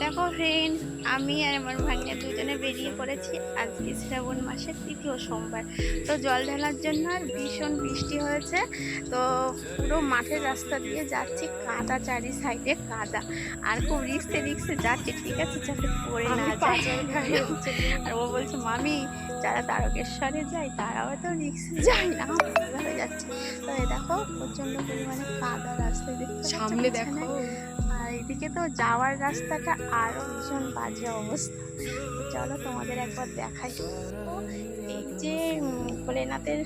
দেখো ফ্রেন্ডস, আমি আর আমার ভাগ্নে দুজনে বেরিয়ে পড়েছি আজকে শ্রাবণ মাসের তৃতীয় সোমবার। তো জল ঢালার জন্য আর ভীষণ বৃষ্টি হয়েছে। তো পুরো মাঠের রাস্তা দিয়ে যাচ্ছি, কাদা, চারি সাইডে কাদা, আর খুব রিক্সে রিক্সে যাচ্ছি, ঠিক আছে, যাতে পড়ে না যায়। আর ও বলছে, মামি যারা তারকেশ্বরে যায় তারাও তো রিক্সে যায় না, হয়ে যাচ্ছে। তো এই দেখো প্রচন্ড পরিমাণে কাদা রাস্তায়, দেখতে সামনে দেখো। আর এদিকে তো যাওয়ার রাস্তাটা আরো ভীষণ বাজে অবস্থা। তো চলো তোমাদের একবার দেখাই। তো এই যে ভোলেনাথের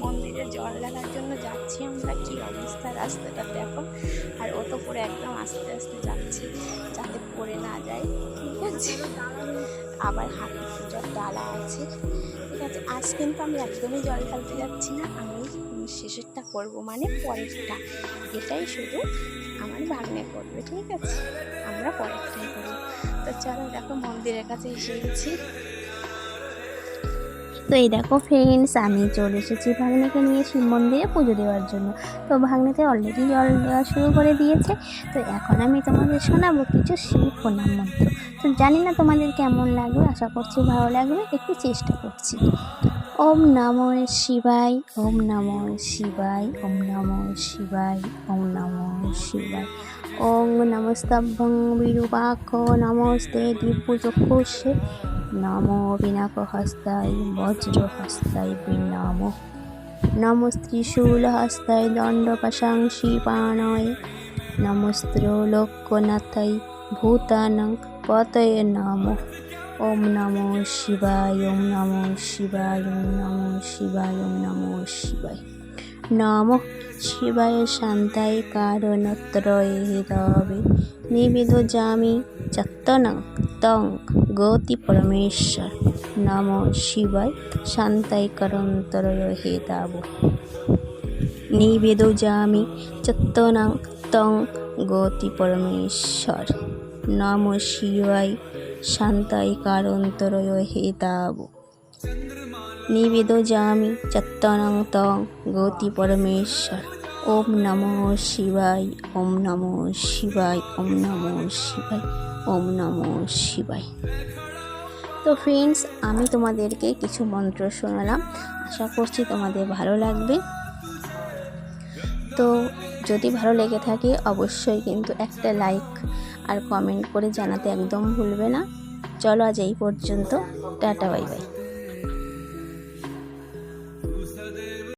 মন্দিরে জল ঢালার জন্য যাচ্ছি আমরা, কি অবস্থা রাস্তাটা দেখো। আর ও তো পুরো একদম আস্তে আস্তে যাচ্ছে যাতে পড়ে না যায়, ঠিক আছে। আবার হাতে পুজোর ডালা আছে, ঠিক আছে। আজ কিন্তু আমি একদমই জল ঢালতে যাচ্ছি না, আমি শেষেরটা করবো, মানে পরেরটা। এটাই শুধু আমার ভাগ্নে করবে, ঠিক আছে, আমরা পরেরটাই করবো। তো চলো দেখো মন্দিরের কাছে এসে গেছি। তো এই দেখো ফ্রেন্ডস, আমি চলে এসেছি ভাগ্নেকে নিয়ে শিব মন্দিরে পুজো দেওয়ার জন্য। তো ভাগ্নেতে অলরেডি জল দেওয়া শুরু করে দিয়েছে। তো এখন আমি তোমাদের শোনাবো কিছু শিব প্রণাম মন্ত্র। তো জানি না তোমাদের কেমন লাগবে, আশা করছি ভালো লাগবে, একটু চেষ্টা করছি। ওম নমঃ শিবায়, ওম নমঃ শিবায়, ওম নমঃ শিবায়, ওম নমঃ শিবায়। ওং নমস্তভ্যং বিরূপাক্ষ, নমস্তে দিব্যচক্ষুষে, নমো পিনাকহস্তায় বজ্রহস্তায় নমঃ। নমস্ত্রিশূলহস্তায় দণ্ডপাশাংশি পাণয়, নমস্ত্রৈলোক্যনাথায় ভূতানাং পতয়ে নমঃ। ওম নমঃ শিবায়, ওম নমঃ শিবায়, ওম নমঃ শিবায়, ওম নমঃ শিবায়। নমঃ শিবায় শান্তায় কারণত্রয়ে হেতবে, নিবেদযামি চত্তনং তং গতি পরমেশ্বর। নমঃ শিবায় শান্তায় কারণত্রয়ে হেতবে, নিবেদযামি চত্তনং তং গতি পরমেশ্বর। নমঃ শিবায় শান্তায় কারণত্রয়ে হেতবে, নিবেদযামি চত্তনং তং গতি পরমেশ্বর। ওম নমঃ শিবায়, ওম নমঃ শিবায়, ওম নমঃ শিবায়, ওম নমঃ শিবায়। তো ফ্রেন্ডস, আমি তোমাদেরকে কিছু মন্ত্র শোনালাম, আশা করছি তোমাদের ভালো লাগবে। তো যদি ভালো লেগে থাকে অবশ্যই কিন্তু একটা লাইক আর কমেন্ট করে জানাতে একদম ভুলবে না। চলো আজ এই পর্যন্ত, টাটা, বাই বাই।